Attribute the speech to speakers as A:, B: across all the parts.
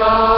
A: करो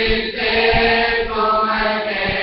A: जिसे तुमने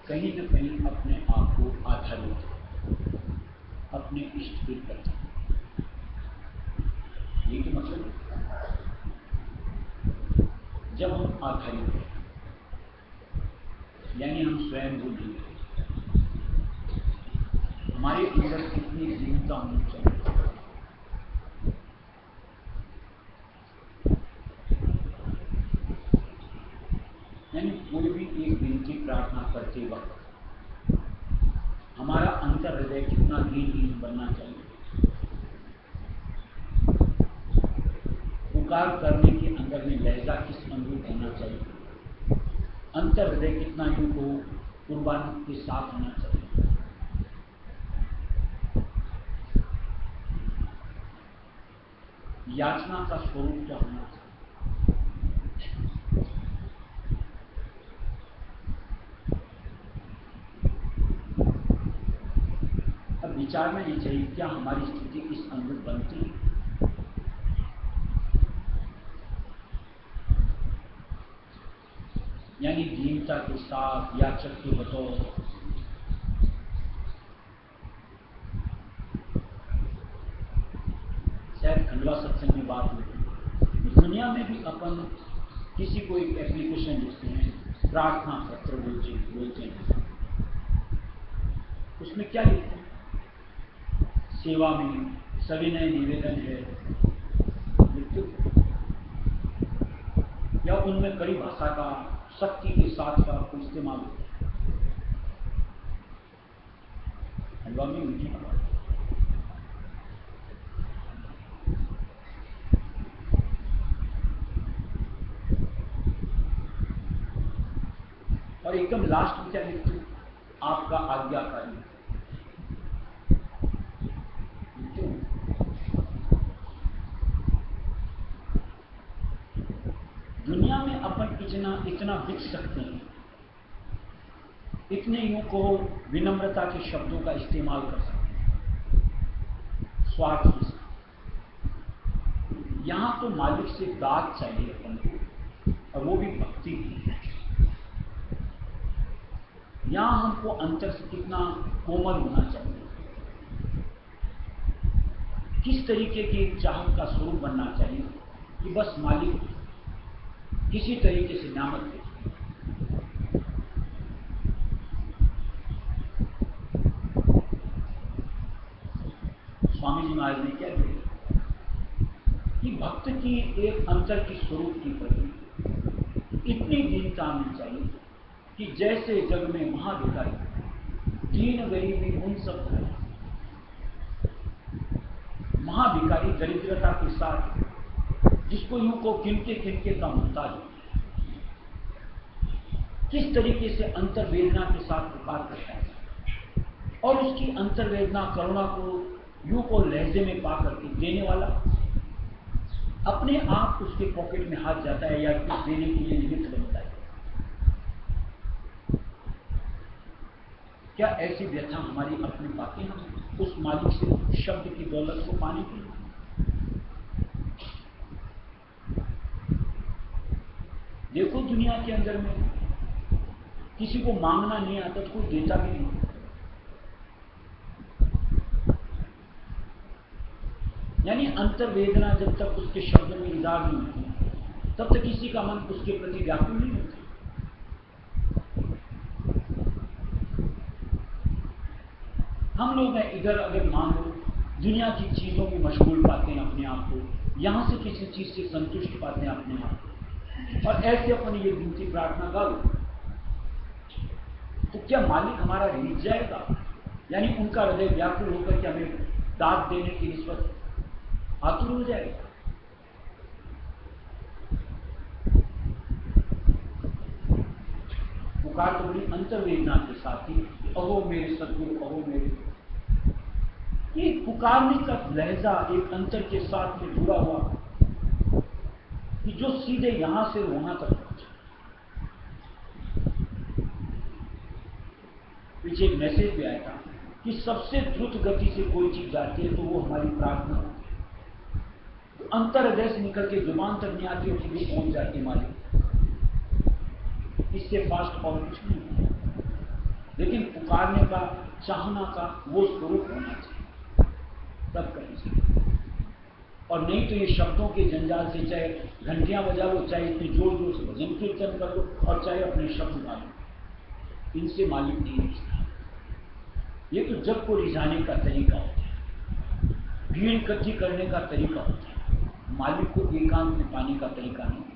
A: कहीं न कहीं अपने आप को आधारित, अपने इष्ट के प्रति, ये तो मतलब जब हम आधारित हैं, यानी हम स्वयं को नहीं हैं, हमारे अंदर कितनी दीनता होनी चाहिए। यानी कोई भी एक विनती प्रार्थना करते वक्त हमारा अंतर हृदय कितना दीन बनना चाहिए। पुकार करने के अंदर में लहजा किस अनुरूप होना चाहिए। अंतर हृदय कितना यूं को कुर्बानी के साथ होना चाहिए। याचना का स्वरूप क्या होना चाहिए। अब विचारना ये चाहिए, क्या हमारी स्थिति इस अनुरूप बनती है। यानी दीनता के साथ याचक के बतौर शायद खंडवा सत्संग में बात हुई। दुनिया में भी अपन किसी को एक एप्लीकेशन लिखते हैं, प्रार्थना पत्र बोलते हैं, उसमें क्या लिखते हैं? सेवा में सविनय निवेदन है लिखते, या उनमें कड़ी भाषा का शक्ति के साथ का इस्तेमाल होता है। खंडवा में उनकी बात, और एकदम लास्ट में क्या लिखते, आपका आज्ञाकारी। दुनिया में अपन इतना बिक सकते हैं, इतने यूं को विनम्रता के शब्दों का इस्तेमाल कर सकते हैं स्वार्थ के साथ। यहां तो मालिक से दाद चाहिए अपन को, और वो भी भक्ति की। यहां हमको अंतर से कितना कोमल होना चाहिए, किस तरीके की चाहत का स्वरूप बनना चाहिए कि बस मालिक किसी तरीके से नामत दे। स्वामी जी महाराज ने क्या किया कि भक्त की एक अंतर की स्वरूप की प्रति इतनी दीनता आनी चाहिए कि जैसे जग में महाभिकारी दीन गरीबी उन सब है। महाभिकारी दरिद्रता के साथ जिसको यूं को किनके का मुहताज हो, किस तरीके से अंतर्वेदना के साथ पुकार करता है, और उसकी अंतर्वेदना करुणा को यूं को लहजे में पा करके देने वाला अपने आप उसके पॉकेट में हाथ जाता है या कुछ देने के लिए निमित्त बनता है। क्या ऐसी व्यथा हमारी अपनी पाती हम उस मालिक से शब्द की दौलत को पाने के लिए? देखो दुनिया के अंदर में किसी को मांगना नहीं आता तो कोई देता भी नहीं। यानी अंतर्वेदना जब तक उसके शब्द में इज़हार नहीं होती तब तक किसी का मन उसके प्रति व्याकुल नहीं होता। हम लोग हैं इधर, अगर मान लो दुनिया की चीज़ों में मशगूल पाते हैं अपने आप को, यहाँ से किसी चीज़ से संतुष्ट पाते हैं अपने आप को, और ऐसे अपन ये विनती प्रार्थना करो, तो क्या मालिक हमारा रीझ जाएगा? यानी उनका हृदय व्याकुल होकर के हमें दाद देने की निस्बत आतुर हो जाएगा? पुकार तो बड़ी अंतर्वेदना के साथ ही, अहो मेरे सदगुरु, अहो मेरे, ये पुकारने का लहजा एक अंतर के साथ में जुड़ा हुआ कि जो सीधे यहां से वहां तक पहुंचे। पीछे एक मैसेज भी आया था कि सबसे द्रुत गति से कोई चीज जाती है तो वो हमारी प्रार्थना होती है। तो अंतर हृदय से निकल के जुबान तक नहीं आती, उसकी भी पहुंच जाती है मालिक। इससे फास्ट और कुछ नहीं है, लेकिन पुकारने का, चाहना का वो स्वरूप होना चाहिए, तब कहीं से। और नहीं तो ये शब्दों के जंजाल से, चाहे घंटियां बजा लो, चाहे इतनी जोर जोर से भजन कीर्तन कर लो, और चाहे अपने शब्द गा लो, इनसे मालिक नहीं रिझता। ये तो जग को रिझाने का तरीका होता है, भीड़ इकट्ठी करने का तरीका होता है, मालिक को एकांत में पाने का तरीका नहीं।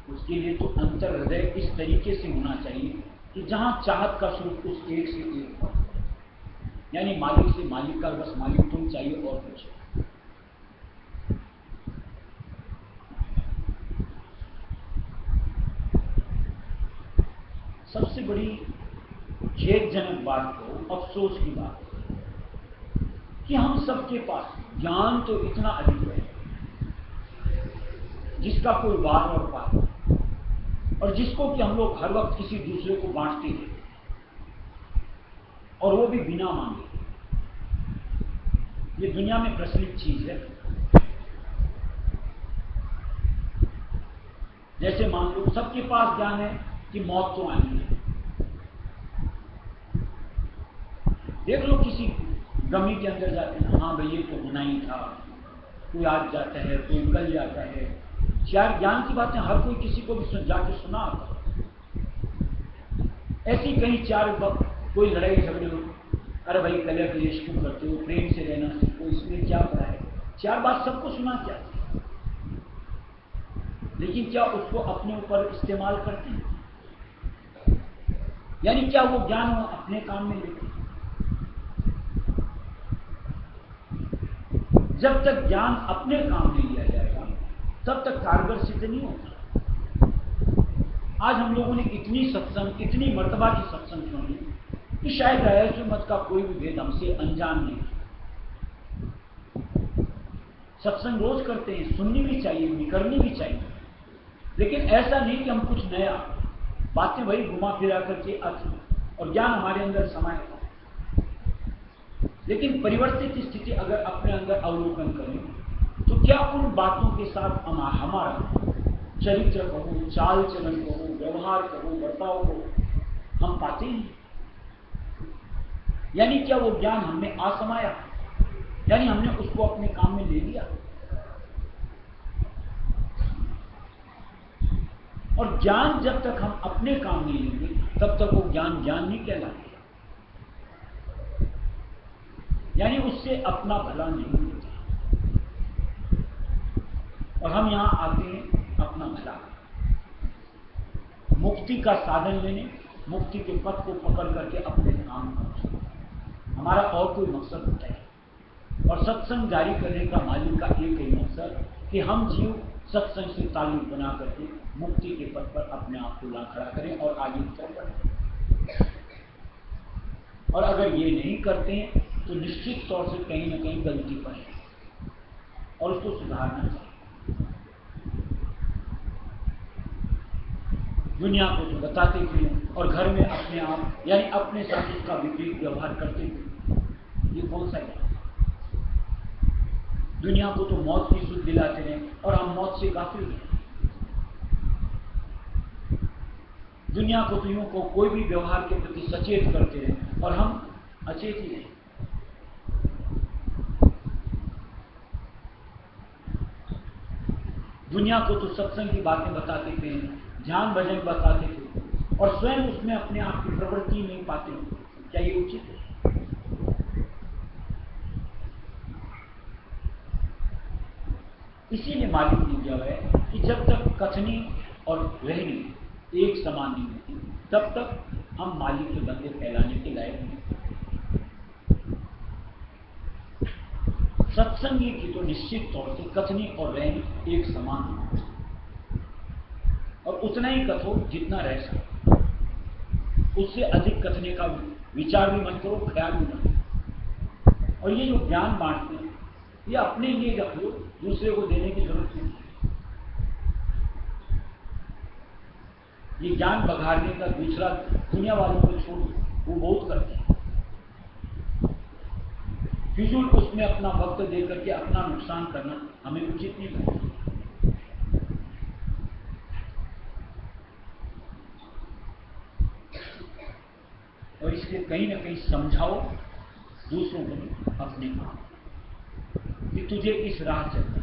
A: उसके लिए तो अंतर हृदय इस तरीके से होना चाहिए कि जहां चाहत का स्वरूप उस एक से एक हो, यानी मालिक से मालिक का, बस मालिक तुम चाहिए और कुछ। सबसे बड़ी खेदजनक बात तो, अफसोस की बात कि हम सबके पास ज्ञान तो इतना अधिक है जिसका कोई वार और पार, और जिसको कि हम लोग हर वक्त किसी दूसरे को बांटते हैं, और वो भी बिना मांगे। ये दुनिया में प्रचलित चीज है। जैसे मान लो सबके पास ज्ञान है कि मौत तो आनी है। देख लो किसी गमी के अंदर जाते हैं, हाँ भाई ये तो होना ही था, कोई आज जाता है, कोई कल जाता है। चार ज्ञान की बातें हर कोई किसी को भी जाके सुना आता। ऐसी कहीं चार वक्त कोई लड़ाई झगड़े हो, अरे भाई कलह क्लेश क्यों करते हो, प्रेम से रहना सीखो, इसमें क्या पड़ा है। चार बात सबको सुना क्या, लेकिन क्या उसको अपने ऊपर इस्तेमाल करते हैं? यानी क्या वो ज्ञान वो अपने काम में लेते हैं? जब तक ज्ञान अपने काम में लिया जाएगा तब तक कारगर सिद्ध नहीं होता। आज हम लोगों ने इतनी सत्संग, इतनी मर्तबा की सत्संग सुनी कि शायद रहस्य मत का कोई भी भेद हमसे अनजान नहीं। सत्संग रोज करते हैं, सुननी भी चाहिए, करनी भी चाहिए, लेकिन ऐसा नहीं कि हम कुछ नया बातें वही घुमा फिरा करके आती और ज्ञान हमारे अंदर समाये। लेकिन परिवर्तित स्थिति अगर अपने अंदर अवलोकन करें तो क्या उन बातों के साथ हमारा चरित्र कहो, चाल चलन कहो, व्यवहार कहो, बर्ताव कहो हम पाते हैं? यानी क्या वो ज्ञान हमने आसमाया, यानी हमने उसको अपने काम में ले लिया? और ज्ञान जब तक हम अपने काम में लेंगे तब तक वो ज्ञान ज्ञान नहीं कहलाएगा, यानी उससे अपना भला नहीं होता। और हम यहां आते हैं अपना भला, मुक्ति का साधन लेने, मुक्ति के पथ को पकड़ करके अपने काम पहुंचना, हमारा और कोई मकसद होता है। और सत्संग जारी करने का मालिक का एक ही मकसद कि हम जीव सत्संग से ताल्लुक बना करके मुक्ति के पथ पर अपने आप को ला खड़ा करें और आगे चल बढ़ें। और अगर ये नहीं करते हैं तो निश्चित तौर से कहीं ना कहीं गलती पर है और उसको सुधारना चाहिए। दुनिया को तो बताते थे और घर में अपने आप यानी अपने साथ उसका विपरीत व्यवहार करते थे, ये कौन सा है? दुनिया को तो मौत की सुध दिलाते रहे और हम मौत से गाफिल हैं। दुनिया को तो यूं को कोई भी व्यवहार के प्रति सचेत करते रहे और हम अचेत ही हैं। दुनिया को तो सत्संग की बातें बताते थे, ध्यान भजन बताते थे, और स्वयं उसमें अपने आप की प्रवृत्ति नहीं पाते हो, क्या ये उचित है? इसीलिए मालिक ने दिया है कि जब तक कथनी और रहनी एक समान नहीं होती, तब तक हम मालिक के बंदे फैलाने के लायक नहीं। सत्संगी की तो निश्चित तौर से कथनी और रहनी एक समान होती, और उतना ही कथो जितना रह सके। उससे अधिक कथने का विचार भी मत करो, ख्याल भी मत करो। और ये जो ज्ञान बांटते हैं, ये अपने लिए रख लो, दूसरे को देने की जरूरत नहीं। ये ज्ञान बघाड़ने का दूसरा दुनिया वालों को छोड़ दो, वो बहुत करते हैं। फिजूल उसमें अपना वक्त दे करके अपना नुकसान करना हमें उचित नहीं लगता। और इसलिए कहीं ना कहीं समझाओ दूसरों को अपने आप कि तुझे इस राह चलना,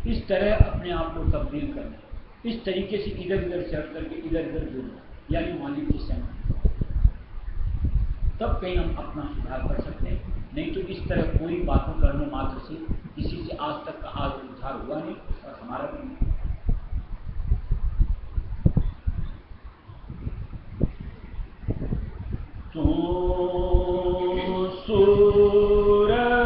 A: इस तरह अपने आप को तब्दील करना, इस तरीके से इधर उधर से हट करके इधर उधर जुड़ना, यानी मालिक की संगत। तब कहीं हम अपना सुधार कर सकते हैं। नहीं तो इस तरह पूरी बातों करने मात्र से किसी से आज तक का आज उद्धार हुआ नहीं, और हमारा भी नहीं। तो सूरत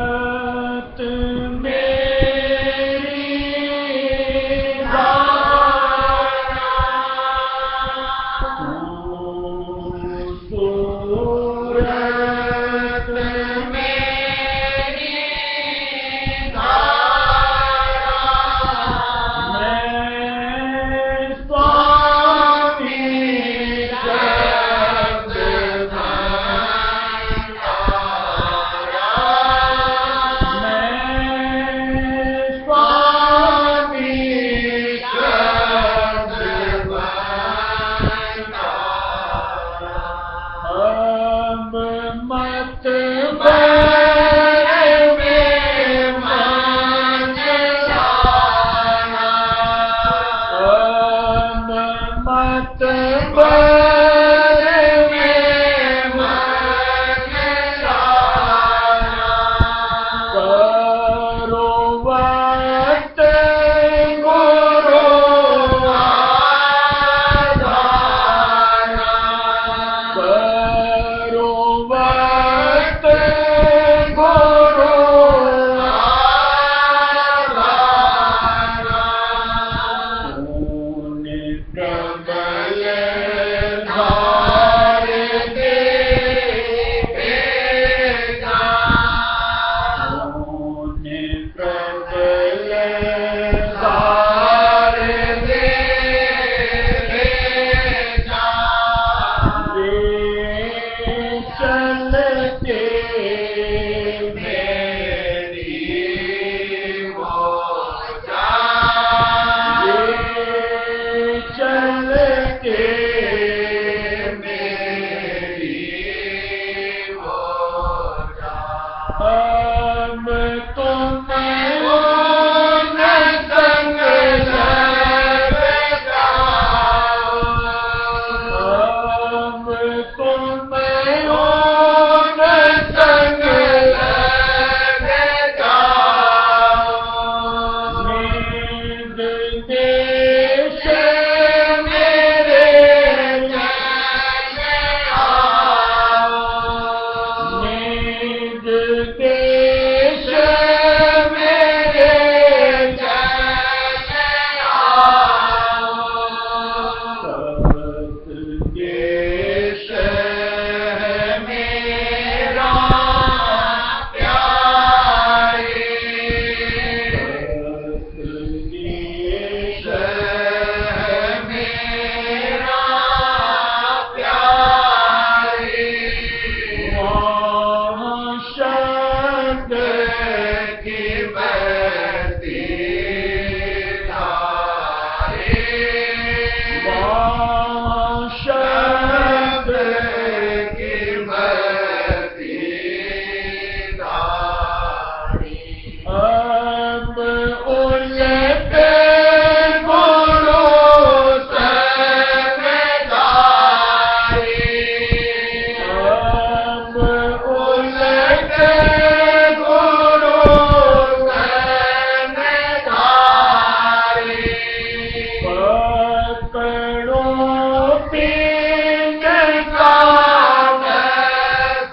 B: पिंड काम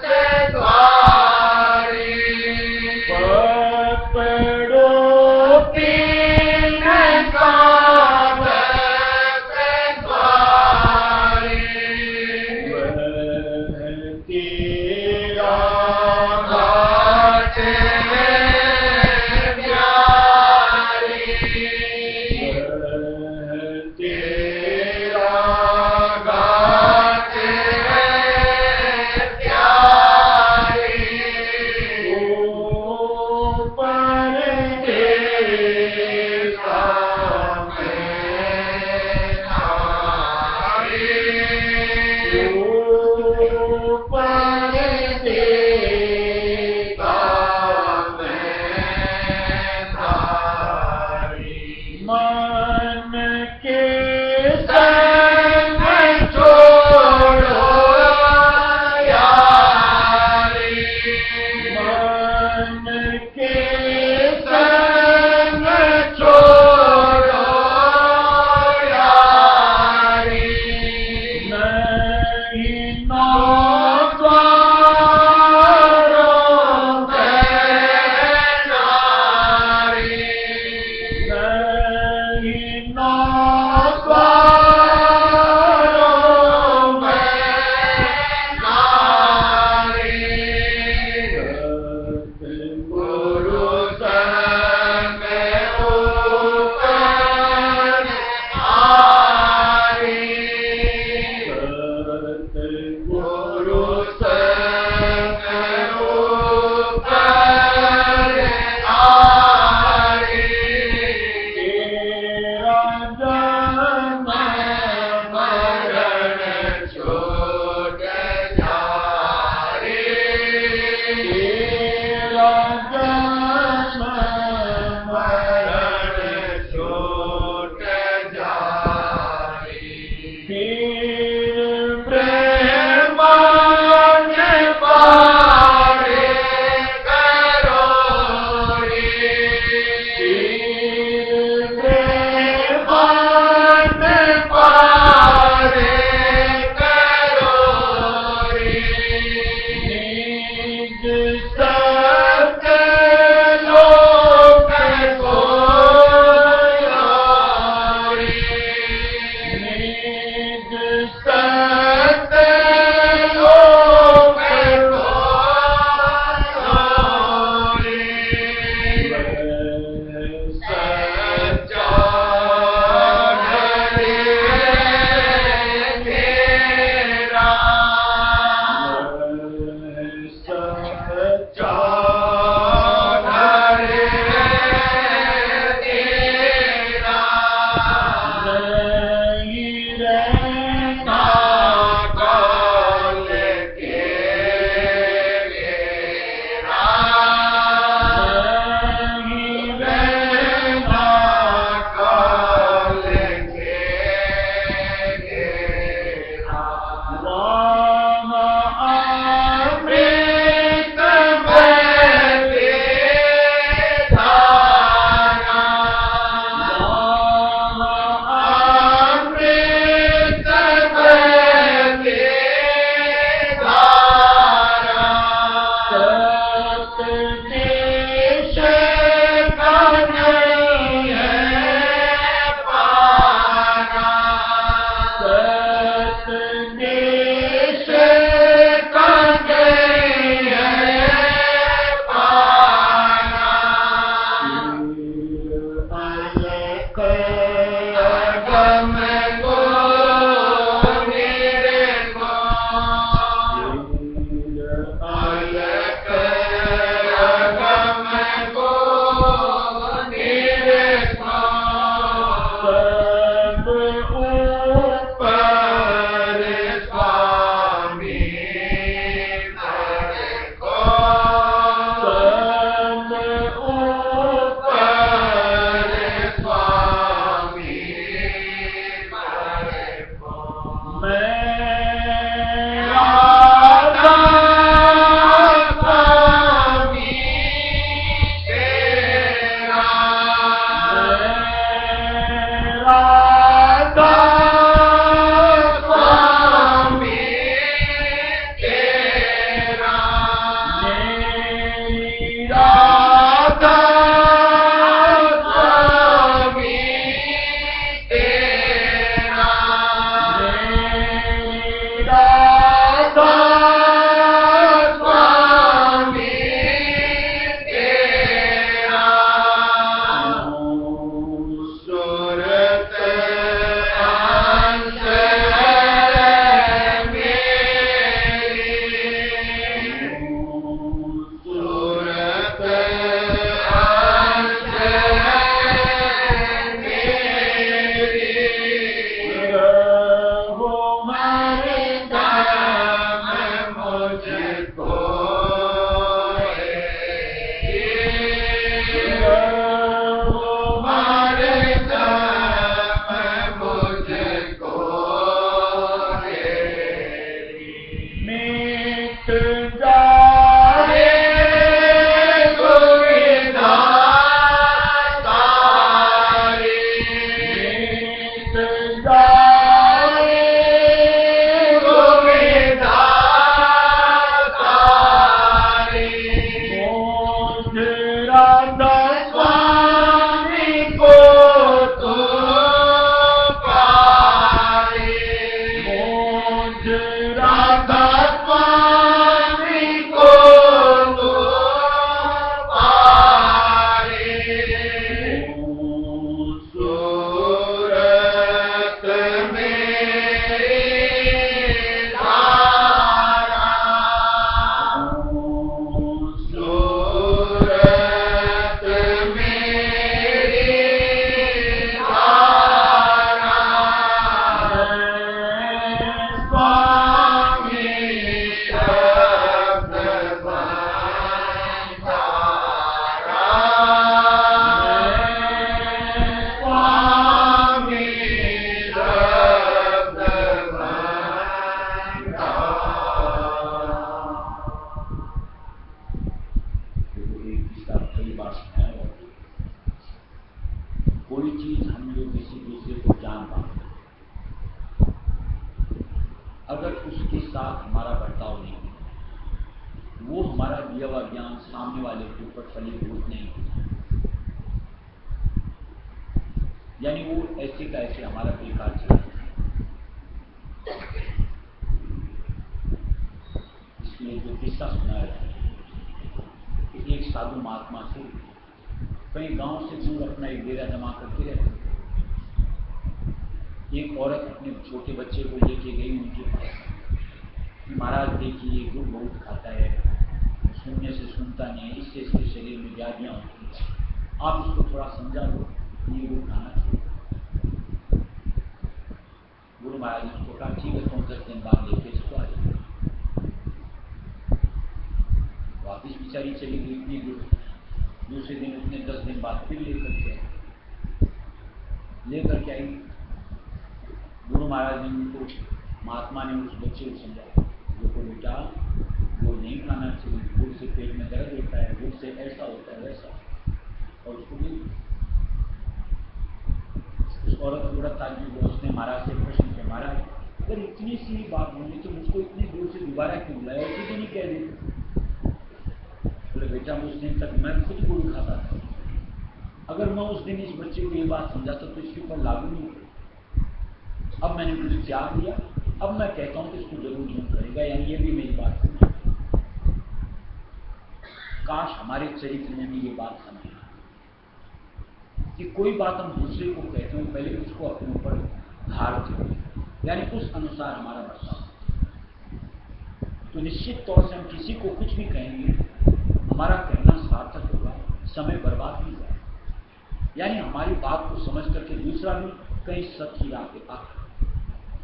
B: से द्वारी पकड़ो पिंड काम से द्वारी वह तेरा घाट
A: अगर उसके साथ हमारा बर्ताव नहीं है, वो हमारा दिया हुआ ज्ञान सामने वाले के ऊपर फलीभूत नहीं है, यानी वो ऐसे का ऐसे हमारा बेकार चला। इसलिए जो किस्सा सुनाया जाता है कि एक साधु महात्मा से कहीं गांव से दूर अपना एक डेरा जमा करके रहते। एक औरत अपने छोटे बच्चे को लेके गई उनके पास कि महाराज देखिए गुड़ बहुत खाता है, सुनने से सुनता नहीं है, इससे इसके शरीर में व्याधियां होती हैं, आप उसको थोड़ा समझा दो ये गुड़ खाना चाहिए। गुरु महाराज ने उसको कहा ठीक है, तुम 10 दिन बाद लेके इसको आ जाए। वापिस बेचारी चली गई इतनी दूर, दूसरे दिन उसने 10 दिन बाद फिर लेकर के आई। गुरु महाराज ने उनको, महात्मा ने उस बच्चे को समझाया, देखो बेटा वो नहीं खाना चाहिए, गुड़ से पेट में दर्द होता है, गुड़ से ऐसा होता है वैसा, और उसको भी उस औरत को बड़ा ताज्जुब हुआ। उसने महाराज से प्रश्न किया, महाराज अगर इतनी सी बात होनी तो मुझको इतनी दूर से दोबारा क्यों बुलाया, उसी दिन ही कह देते। बोले बेटा उस दिन तक मैं खुद गुड़ खाता था, अगर मैं उस दिन इस बच्चे को ये बात समझाता तो इसके ऊपर लागू नहीं होती। अब मैंने कुछ त्याग दिया, अब मैं कहता हूं कि इसको जरूर यूं करेगा, यानी ये भी मेरी बात समझ। काश हमारे चरित्र में भी ये बात समझ कि कोई बात हम दूसरे को कहते हैं पहले उसको अपने ऊपर धारते हैं, यानी उस अनुसार हमारा बर्ताव। तो निश्चित तौर से हम किसी को कुछ भी कहेंगे, हमारा कहना सार्थक होगा, समय बर्बाद नहीं जाए, यानी हमारी बात को समझ करके दूसरा भी कहीं सच ही आगे आ,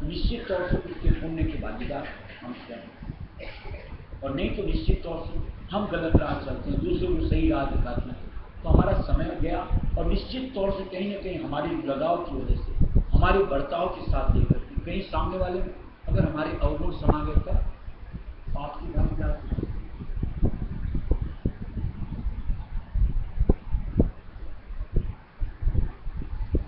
A: निश्चित तौर से उसके पुण्य के भागीदार हम स्वयं, और नहीं तो निश्चित तौर से हम गलत राह चलते हैं, दूसरे को सही राह दिखाते हैं, तो हमारा समय गया। और निश्चित तौर से कहीं ना कहीं हमारी लगाव की वजह से, हमारे बर्ताव के साथ लेकर कहीं सामने वाले में अगर हमारे अवगुण समा गए तो पाप की बात क्या है।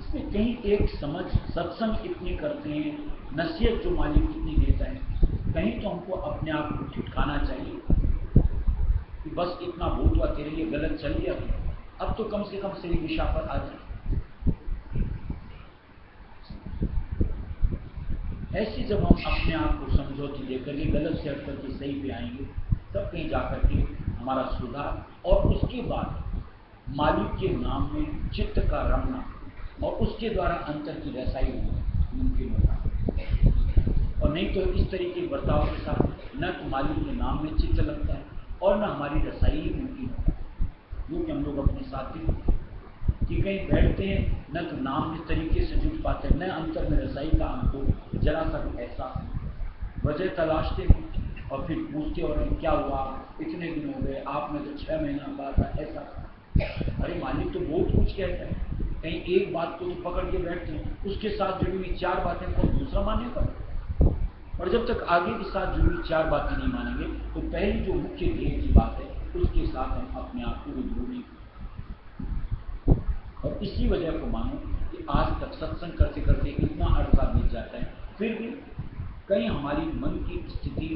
A: इसमें कहीं एक समझ, सत्संग इतनी करते हैं, नसीहत जो मालिक इतनी देता है, कहीं तो हमको अपने आप को ठिकाना चाहिए कि बस इतना बहुत हुआ, तेरे लिए गलत चल गया, अब तो कम से कम सही दिशा पर आ जाए। ऐसे जब हम अपने आप को समझौती देकर के गलत से हट करके सही पे आएंगे, तब कहीं जाकर के हमारा सुधार, और उसके बाद मालिक के नाम में चित्त का रमना और उसके द्वारा अंतर की रसाई मुमकिन होगा। और नहीं तो इस तरीके बर्ताव के साथ न तो मालिक के नाम में चित्त लगता है और न हमारी रसाई ही मुमकिन होता है। क्योंकि हम लोग अपने साथी कि कहीं बैठते हैं, न तो नाम इस तरीके से जुट पाते हैं, न अंतर में रसाई का हमको जरा सा एहसास नहीं। वजह तलाशते हैं और फिर पूछते और क्या हुआ, इतने दिन हो गए, आपने तो 6 महीना बाद ऐसा। अरे मालिक तो बहुत कुछ कहता है, कहीं एक बात को तो पकड़ के बैठते हैं, उसके साथ जुड़ी हुई 4 बातें को दूसरा मानेगा, और जब तक आगे के साथ जुड़ी हुई 4 बातें नहीं मानेंगे तो पहली जो मुख्य ध्येय की बात है उसके साथ हम अपने आप को रूबरू नहीं करते। और इसी वजह को मानो कि आज तक सत्संग करते करते इतना अरसा बीत जाता है, फिर भी कहीं हमारी मन की स्थिति,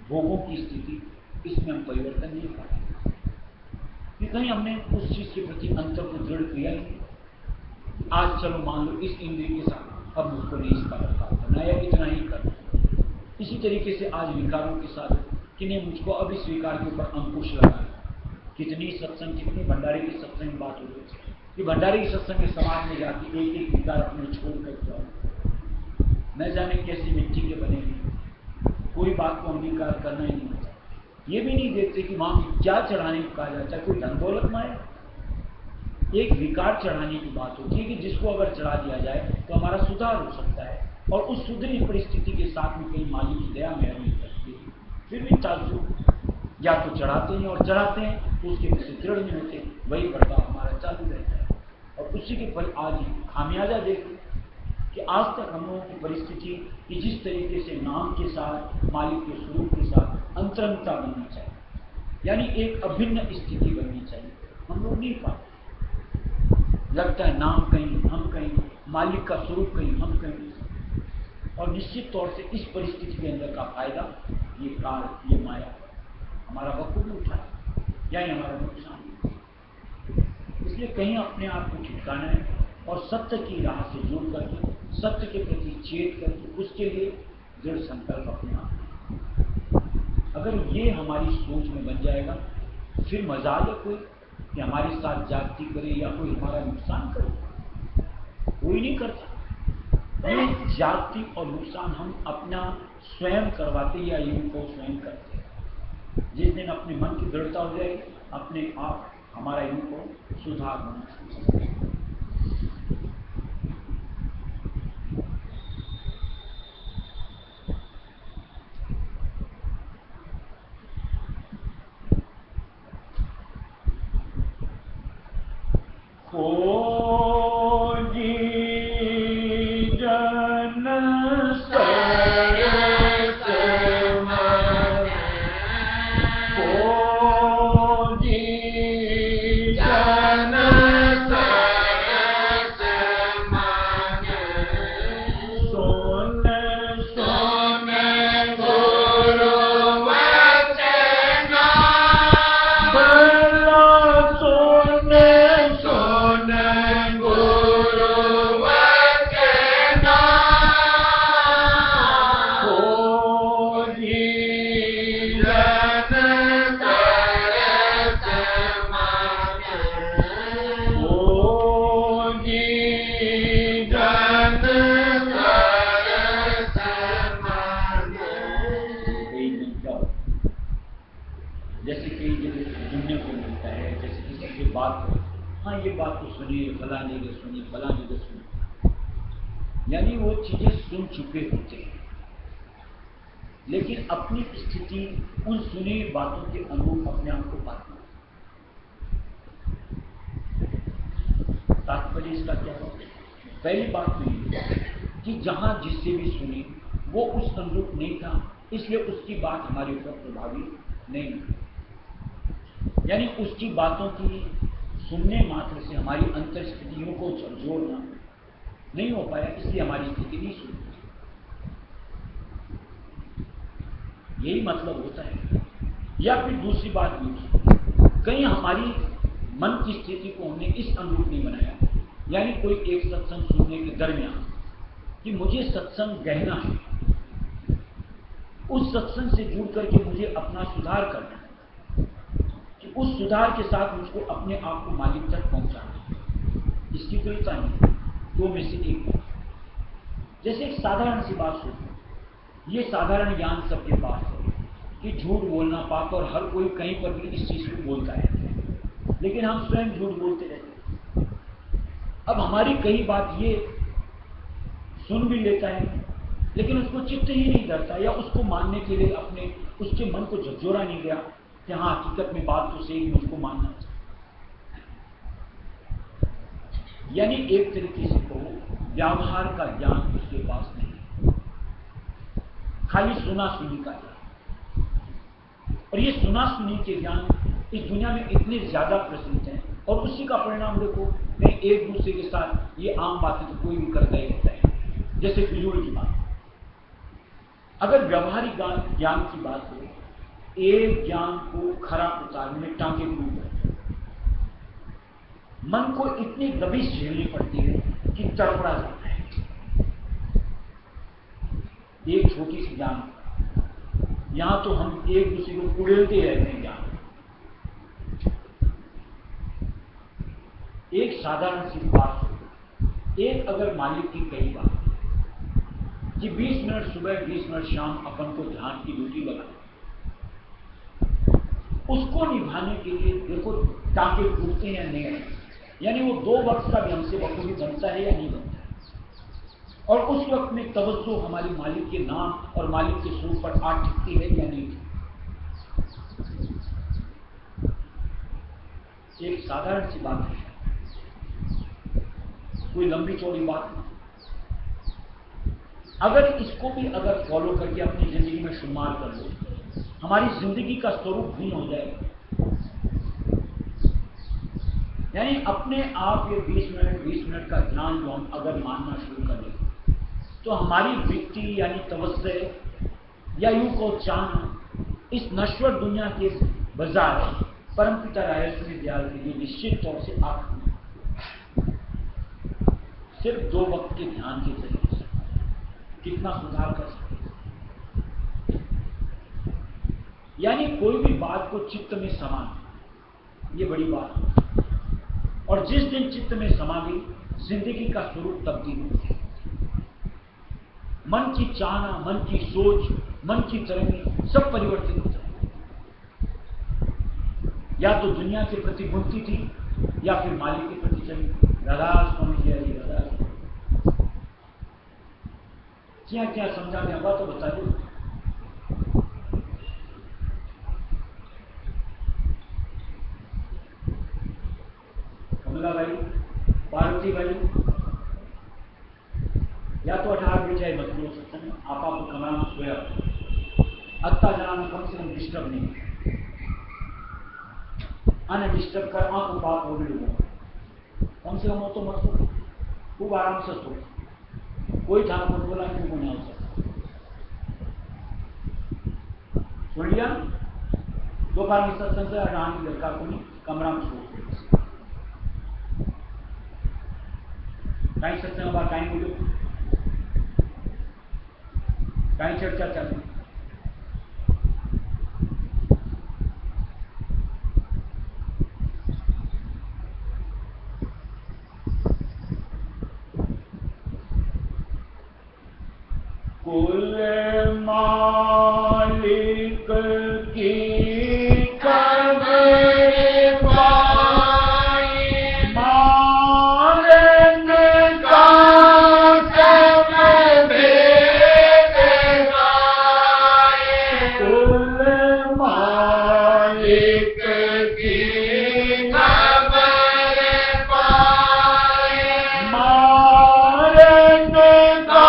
A: भोगों की स्थिति, इसमें हम परिवर्तन नहीं पाते कि कहीं हमने उस चीज के प्रति अंतर को दृढ़ किया ही। आज चलो मान लो इस इंद्रिय के साथ अब मुझको नहीं इसका बर्ताव करना या इतना ही करना। इसी तरीके से आज विकारों के साथ कि नहीं मुझको अब इस विकार के ऊपर अंकुश लगाना। कितनी सत्संग, कितनी भंडारे की सत्संग की बात हो रही है कि भंडारे की सत्संग के समाज में जाके एक एक विकार अपने छोड़ कर जाओ, न जाने कैसी मिट्टी के बनेंगे, कोई बात को अंगीकार करना ही नहीं होता। ये भी नहीं देखते कि वहां क्या चढ़ाने को कहा जाता है, कोई धन दौलत माए, एक विकार चढ़ाने की बात होती है कि जिसको अगर चढ़ा दिया जाए तो हमारा सुधार हो सकता है, और उस सुधरी परिस्थिति के साथ में कहीं मालिक की दया मेहरबानी करती है। फिर भी ताज्जुब, या तो चढ़ाते हैं और चढ़ाते हैं तो उसके पीछे दृढ़ नहीं होते, वही बर्ताव हमारा चालू रहता है, और उसी के फल आज खामियाजा देखते कि आज तक हम लोगों की परिस्थिति कि जिस तरीके से नाम के साथ, मालिक के स्वरूप के साथ अंतरंगता बननी चाहिए, यानी एक अभिन्न स्थिति बननी चाहिए, हम लोग नहीं पाते। लगता है नाम कहीं, हम कहीं, मालिक का स्वरूप कहीं, हम कहीं। और निश्चित तौर से इस परिस्थिति के अंदर का फायदा ये काल, ये माया हमारा वक्त भी उठाए या ही हमारा नुकसान। इसलिए कहीं अपने आप को ठिकाना है और सत्य की राह से जुड़ करके, सत्य के प्रति चेत करके, उसके लिए दृढ़ संकल्प अपने आप। अगर ये हमारी सोच में बन जाएगा, फिर मजाल है कोई कि हमारे साथ जाति करे या कोई हमारा नुकसान करे, कोई नहीं करता। ये जाति और नुकसान हम अपना स्वयं करवाते या यूं को स्वयं करते हैं। जिस दिन अपने मन की दृढ़ता हो जाएगी, अपने आप हमारा यूं को सुधार होना शुरू होगा। जैसे कई जगह सुनने को मिलता है, जैसे किसी की बात हो, हाँ ये बात तो सुनिए, फला जगह सुनिए, फला जगह सुनिए, यानी वो चीजें सुन चुके होते हैं, लेकिन अपनी स्थिति उन सुनी बातों के अनुरूप अपने आप को पाते हैं। तात्पर्य इसका क्या है? पहली बात तो ये कि जहां जिससे भी सुनी वो उस अनुरूप नहीं था, इसलिए उसकी बात हमारे ऊपर प्रभावी नहीं हुई। यानी उसकी बातों की सुनने मात्र से हमारी अंतर स्थितियों को झकझोरना नहीं हो पाया, इसलिए हमारी स्थिति नहीं सुनी। यही मतलब होता है। या फिर दूसरी बात भी, कहीं हमारी मन की स्थिति को हमने इस अनुरूप नहीं बनाया, यानी कोई एक सत्संग सुनने के दरमियान कि मुझे सत्संग गहना है, उस सत्संग से जुड़ करके मुझे अपना सुधार करना है, कि उस सुधार के साथ मुझको अपने आप को मालिक तक पहुंचाना है। इसकी कोई नहीं, दो में से एक। जैसे एक साधारण सी बात सोचो, ये साधारण ज्ञान सबके पास है कि झूठ बोलना पाप, और हर कोई कहीं पर भी इस चीज को बोलता है, लेकिन हम स्वयं झूठ बोलते रहते हैं। अब हमारी कई बात ये सुन भी लेता है, लेकिन उसको चित्त ही नहीं धरता, या उसको मानने के लिए अपने उसके मन को झकझोरा नहीं गया कि हाँ हकीकत में बात तो सही, मुझको मानना चाहिए। यानी एक तरीके से कहो, व्यवहार का ज्ञान उसके पास नहीं, खाली सुना सुनी का ज्ञान। और ये सुना सुनी के ज्ञान इस दुनिया में इतने ज्यादा प्रचलित हैं, और उसी का परिणाम देखो, मैं एक दूसरे के साथ ये आम बातें तो कोई भी करता ही रहता है। जैसे फिजूल की बात, अगर व्यवहारिक ज्ञान की बात हो, एक ज्ञान को खरा उतारने में टांके टूट जाते, मन को इतनी दबिश झेलनी पड़ती है कि तड़पड़ा जाता है। एक छोटी सी ज्ञान, यहां तो हम एक दूसरे को उड़ेलते रहते हैं ज्ञान। एक साधारण सी बात, एक अगर मालिक की कई बात कि 20 मिनट सुबह 20 मिनट शाम अपन को ध्यान की ड्यूटी लगा, उसको निभाने के लिए देखो टांके टूटते हैं या नहीं, यानी वो 2 वक्त का भी हमसे बखूबी बनता है या नहीं बनता है। और उस वक्त में तवज्जो हमारी मालिक के नाम और मालिक के स्वरूप पर आ टिकती है या नहीं। एक साधारण सी बात है, कोई लंबी चौड़ी बात नहीं। अगर इसको भी अगर फॉलो करके अपनी जिंदगी में शुमार कर लो, हमारी जिंदगी का स्वरूप भिन्न हो जाएगा। यानी अपने आप ये 20 मिनट का ध्यान जो हम अगर मानना शुरू कर दें, तो हमारी वृत्ति यानी तवज्जो या यूं को चाहना इस नश्वर दुनिया के बजाय परमपिता रायश्री दयाल के लिए निश्चित तौर से आप सिर्फ 2 वक्त के ध्यान के जरिए कितना सुधार कर सकते। यानी कोई भी बात को चित्त में समाना, ये बड़ी बात है। और जिस दिन चित्त में समा गई, जिंदगी का स्वरूप तब्दील हो गया। मन की चाहना, मन की सोच, मन की तरंगें सब परिवर्तित हो जाए। या तो दुनिया के प्रति घूमती थी या फिर मालिक के प्रति चली। राधा स्वामी जी हरी राधा। क्या क्या समझाने होगा तो बता दो। कमला भाई, पार्वती भाई, या तो 18 बजे मत हो सकते हैं। आप कमरा में सोया अत्ता जना में कम से कम डिस्टर्ब नहीं, अनडिस्टर्ब कर आंख बात हो गई हो, कम से कम हो तो मत सो, खूब आराम से सो। कोई ठाक मत बोला क्यों नहीं हो सकता। सुन लिया? दोपहर में सत्संग से अडान लड़का को नहीं कमरा में सो कहीं सत्संग बात कहीं बोलो, कहीं चर्चा चल रही।
B: कुल मालिक की खबर पाई, मारन का सब भेद गाए। कुल मालिक की खबर पाए, मारन का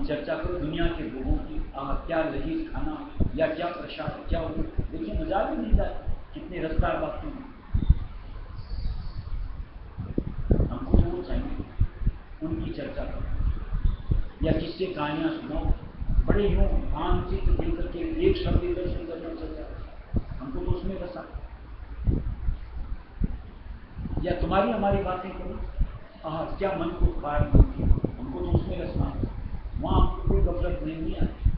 B: चर्चा करो दुनिया के लोगों की, क्या लजीज खाना या क्या प्रसाद क्या हो। देखिए मजा भी नहीं जाता, कितने रसदार बातें हैं। हमको तो वो चाहिए, उनकी चर्चा करो या किससे कहानियां सुनाओ, बड़े यूं आम चित्त देख करके एक शब्द इधर से उधर चल जाए, हमको तो उसमें रसा। या तुम्हारी हमारी बातें करो, क्या मन को कार मिलती, हमको तो उसमें रसना। वहाँ हमको कोई गफलत नहीं आती,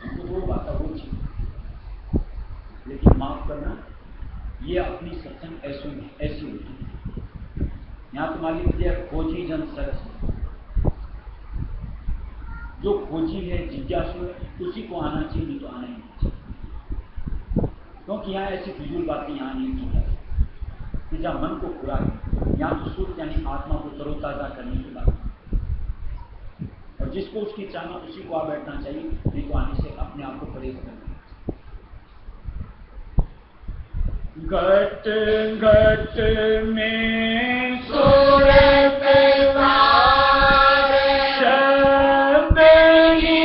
B: हमको वो बात वो चीज। लेकिन माफ करना, ये अपनी सत्संग ऐसी होती है। यहाँ तुम्हारी विद्या खोजी जन सरस, जो खोजी है जिज्ञासु है उसी को आना चाहिए, नहीं तो आना ही नहीं चाहिए। क्योंकि यहाँ ऐसी फिजूल बातें यहाँ नहीं की जाती। जहाँ मन को खुराक, यहाँ तो सुख यानी आत्मा को तरोताजा करने की बात। और जिसको उसकी चाहना उसी को आ बैठना चाहिए, नहीं तो आने से अपने आप को परहेज करना। घट घट में सूरत शब्द ही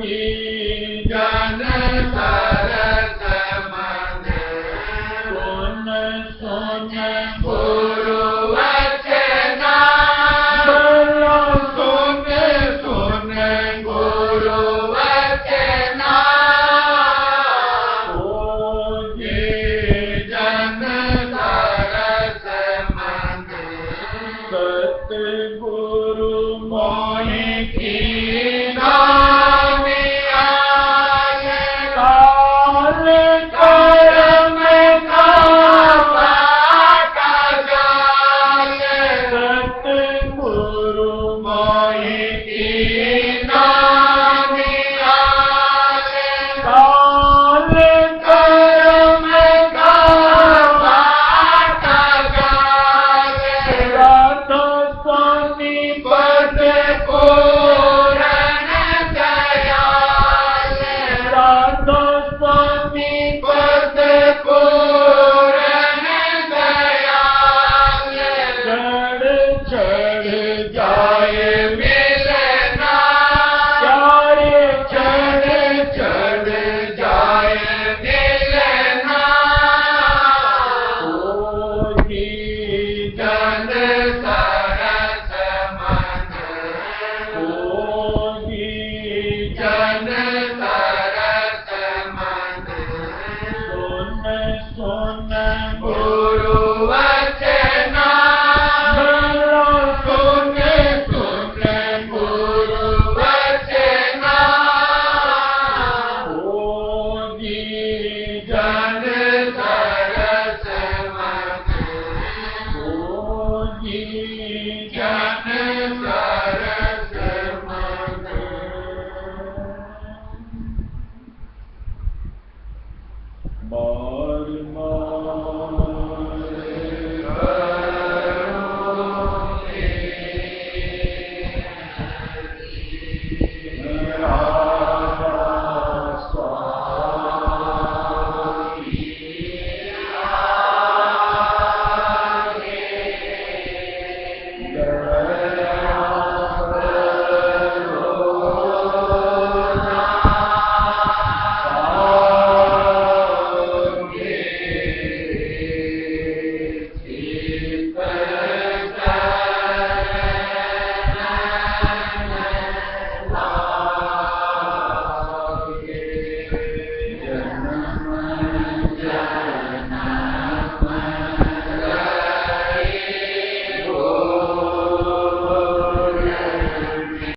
C: जन सरस मन सुन सुन गुरु वचना सुन सुन गुरु वचना जन सरस मन सतगुरु मोहि कीना काल कर्म का बाटा जाल सतगुरु मोहि कीना काल कर्म का बाटा जाल राधा स्वामी पद पूरण दयाल राधा स्वामी पद पूरण दयाल चढ़ जाए मिलना प्यारे चढ़ जाए मिलना होगी जन सरस मन होगी जन